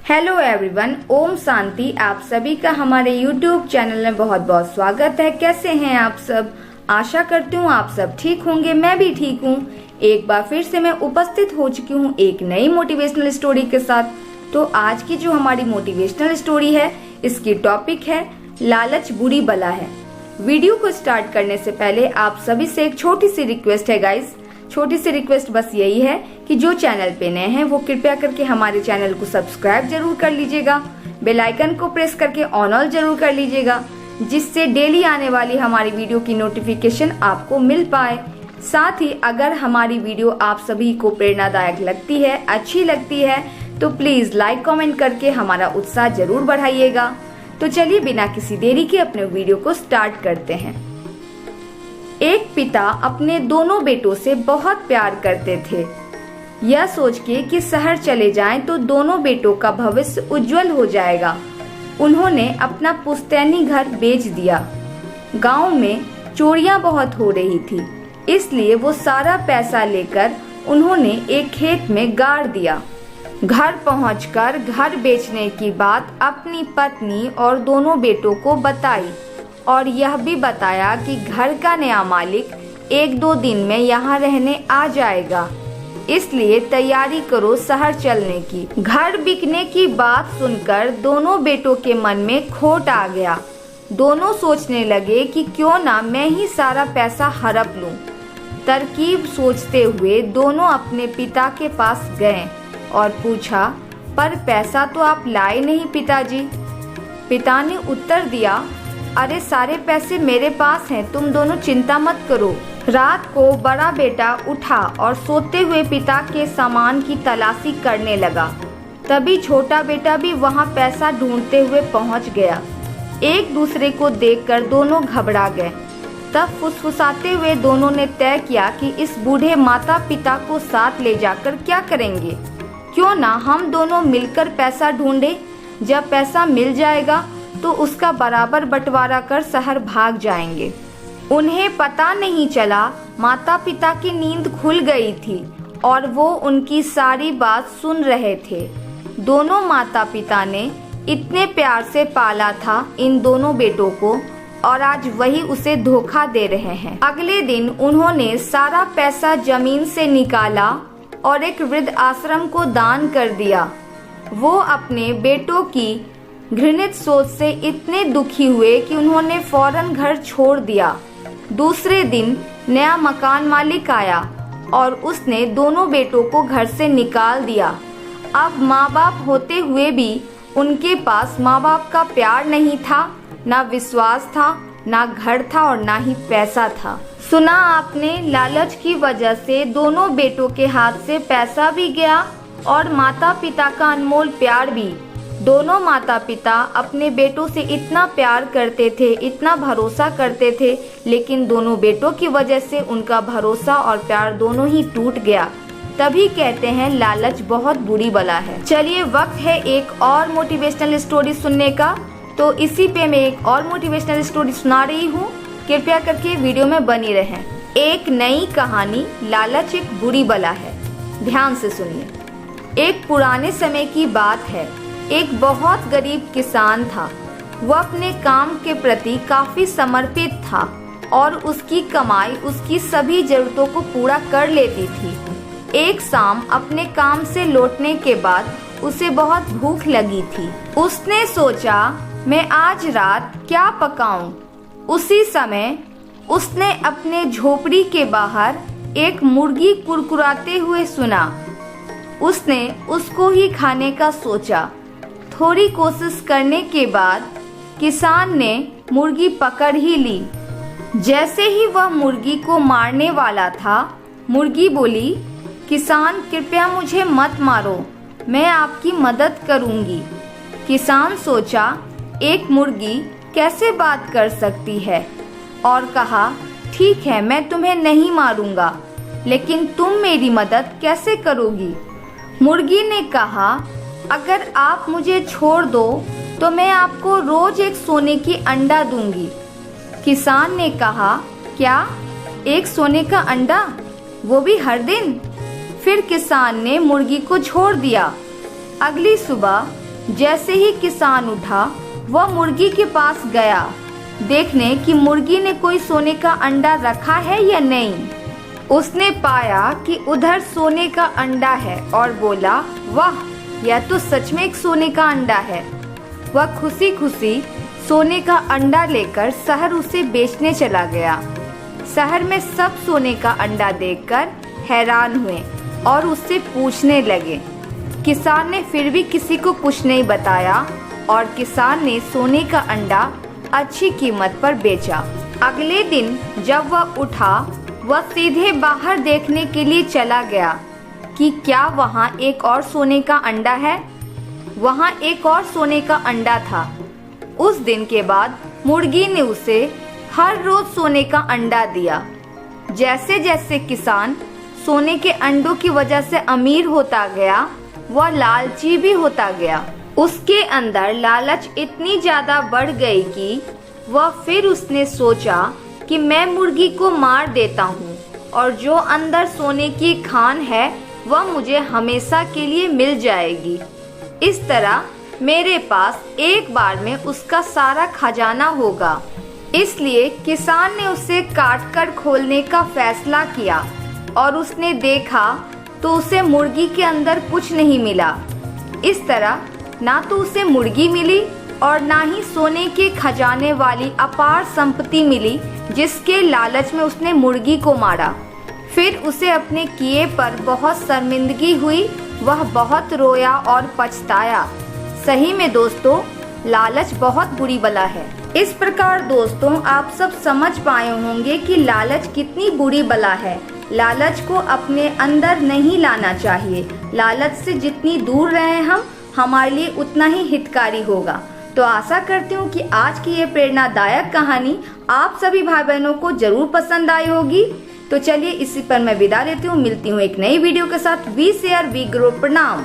Hello everyone, Om Shanti. आप सभी का हमारे यूट्यूब चैनल में बहुत बहुत स्वागत है। कैसे हैं आप सब? आशा करती हूँ आप सब ठीक होंगे। मैं भी ठीक हूँ। एक बार फिर से मैं उपस्थित हो चुकी हूँ एक नई मोटिवेशनल स्टोरी के साथ। तो आज की जो हमारी मोटिवेशनल स्टोरी है, इसकी टॉपिक है लालच बुरी बला है। वीडियो को स्टार्ट करने से पहले आप सभी से एक छोटी सी रिक्वेस्ट है गाइस। छोटी सी रिक्वेस्ट बस यही है कि जो चैनल पे नए हैं वो कृपया करके हमारे चैनल को सब्सक्राइब जरूर कर लीजिएगा, बेल आइकन को प्रेस करके ऑल जरूर कर लीजिएगा, जिससे डेली आने वाली हमारी वीडियो की नोटिफिकेशन आपको मिल पाए। साथ ही अगर हमारी वीडियो आप सभी को प्रेरणादायक लगती है, अच्छी लगती है, तो प्लीज लाइक कमेंट करके हमारा उत्साह जरूर बढ़ाइएगा। तो चलिए बिना किसी देरी के अपने वीडियो को स्टार्ट करते हैं। एक पिता अपने दोनों बेटों से बहुत प्यार करते थे। यह सोच के कि शहर चले जाएं तो दोनों बेटों का भविष्य उज्जवल हो जाएगा, उन्होंने अपना पुश्तैनी घर बेच दिया। गांव में चोरियां बहुत हो रही थी, इसलिए वो सारा पैसा लेकर उन्होंने एक खेत में गाड़ दिया। घर पहुंचकर घर बेचने की बात अपनी पत्नी और दोनों बेटों को बताई और यह भी बताया कि घर का नया मालिक 1-2 दिन में यहाँ रहने आ जाएगा, इसलिए तैयारी करो शहर चलने की। घर बिकने की बात सुनकर दोनों बेटों के मन में खोट आ गया। दोनों सोचने लगे कि क्यों ना मैं ही सारा पैसा हड़प लूं। तरकीब सोचते हुए दोनों अपने पिता के पास गए और पूछा, पर पैसा तो आप लाए नहीं पिताजी। पिता ने उत्तर दिया, अरे सारे पैसे मेरे पास हैं, तुम दोनों चिंता मत करो। रात को बड़ा बेटा उठा और सोते हुए पिता के सामान की तलाशी करने लगा। तभी छोटा बेटा भी वहां पैसा ढूंढते हुए पहुंच गया। एक दूसरे को देखकर दोनों घबरा गए। तब फुसफुसाते हुए दोनों ने तय किया कि इस बूढ़े माता पिता को साथ ले जाकर क्या करेंगे, क्यों ना हम दोनों मिलकर पैसा ढूंढे। जब पैसा मिल जाएगा तो उसका बराबर बंटवारा कर शहर भाग जाएंगे। उन्हें पता नहीं चला माता पिता की नींद खुल गई थी और वो उनकी सारी बात सुन रहे थे। दोनों माता पिता ने इतने प्यार से पाला था इन दोनों बेटों को, और आज वही उसे धोखा दे रहे हैं। अगले दिन उन्होंने सारा पैसा जमीन से निकाला और एक वृद्ध आश्रम को दान कर दिया। वो अपने बेटों की घृणित सोच से इतने दुखी हुए कि उन्होंने फौरन घर छोड़ दिया। दूसरे दिन नया मकान मालिक आया और उसने दोनों बेटों को घर से निकाल दिया। अब माँ बाप होते हुए भी उनके पास माँ बाप का प्यार नहीं था, ना विश्वास था, ना घर था और ना ही पैसा था। सुना आपने, लालच की वजह से दोनों बेटों के हाथ से पैसा भी गया और माता पिता का अनमोल प्यार भी। दोनों माता पिता अपने बेटों से इतना प्यार करते थे, इतना भरोसा करते थे, लेकिन दोनों बेटों की वजह से उनका भरोसा और प्यार दोनों ही टूट गया। तभी कहते हैं लालच बहुत बुरी बला है। चलिए वक्त है एक और मोटिवेशनल स्टोरी सुनने का। तो इसी पे मैं एक और मोटिवेशनल स्टोरी सुना रही हूँ, कृपया करके वीडियो में बनी रहें। एक नई कहानी, लालच एक बुरी बला है। ध्यान से सुनिए। एक पुराने समय की बात है। एक बहुत गरीब किसान था। वह अपने काम के प्रति काफी समर्पित था और उसकी कमाई उसकी सभी जरूरतों को पूरा कर लेती थी। एक शाम अपने काम से लौटने के बाद उसे बहुत भूख लगी थी। उसने सोचा, मैं आज रात क्या पकाऊं? उसी समय उसने अपने झोपड़ी के बाहर एक मुर्गी कुरकुराते हुए सुना। उसने उसको ही खाने का सोचा। थोड़ी कोशिश करने के बाद किसान ने मुर्गी पकड़ ही ली। जैसे ही वह मुर्गी को मारने वाला था, मुर्गी बोली, किसान कृपया मुझे मत मारो, मैं आपकी मदद करूंगी। किसान सोचा, एक मुर्गी कैसे बात कर सकती है, और कहा, ठीक है मैं तुम्हें नहीं मारूंगा, लेकिन तुम मेरी मदद कैसे करोगी? मुर्गी ने कहा, अगर आप मुझे छोड़ दो तो मैं आपको रोज एक सोने की अंडा दूंगी। किसान ने कहा, क्या, एक सोने का अंडा, वो भी हर दिन? फिर किसान ने मुर्गी को छोड़ दिया। अगली सुबह जैसे ही किसान उठा वह मुर्गी के पास गया देखने कि मुर्गी ने कोई सोने का अंडा रखा है या नहीं। उसने पाया कि उधर सोने का अंडा है और बोला, वाह, यह तो सच में एक सोने का अंडा है। वह खुशी खुशी सोने का अंडा लेकर शहर उसे बेचने चला गया। शहर में सब सोने का अंडा देखकर हैरान हुए और उससे पूछने लगे। किसान ने फिर भी किसी को कुछ नहीं बताया और किसान ने सोने का अंडा अच्छी कीमत पर बेचा। अगले दिन जब वह उठा वह सीधे बाहर देखने के लिए चला गया कि क्या वहाँ एक और सोने का अंडा है। वहाँ एक और सोने का अंडा था। उस दिन के बाद मुर्गी ने उसे हर रोज सोने का अंडा दिया। जैसे जैसे किसान सोने के अंडों की वजह से अमीर होता गया वह लालची भी होता गया। उसके अंदर लालच इतनी ज्यादा बढ़ गई कि फिर उसने सोचा कि मैं मुर्गी को मार देता हूँ और जो अंदर सोने की खान है वह मुझे हमेशा के लिए मिल जाएगी। इस तरह मेरे पास एक बार में उसका सारा खजाना होगा। इसलिए किसान ने उसे काट कर खोलने का फैसला किया और उसने देखा तो उसे मुर्गी के अंदर कुछ नहीं मिला। इस तरह ना तो उसे मुर्गी मिली और ना ही सोने के खजाने वाली अपार संपत्ति मिली जिसके लालच में उसने मुर्गी को मारा। फिर उसे अपने किए पर बहुत शर्मिंदगी हुई। वह बहुत रोया और पछताया। सही में दोस्तों, लालच बहुत बुरी बला है। इस प्रकार दोस्तों आप सब समझ पाए होंगे कि लालच कितनी बुरी बला है। लालच को अपने अंदर नहीं लाना चाहिए। लालच से जितनी दूर रहे हम, हमारे लिए उतना ही हितकारी होगा। तो आशा करती हूँ कि आज की ये प्रेरणादायक कहानी आप सभी भाई बहनों को जरूर पसंद आई होगी। तो चलिए इसी पर मैं विदा लेती हूँ। मिलती हूँ एक नई वीडियो के साथ। We share we grow. प्रणाम।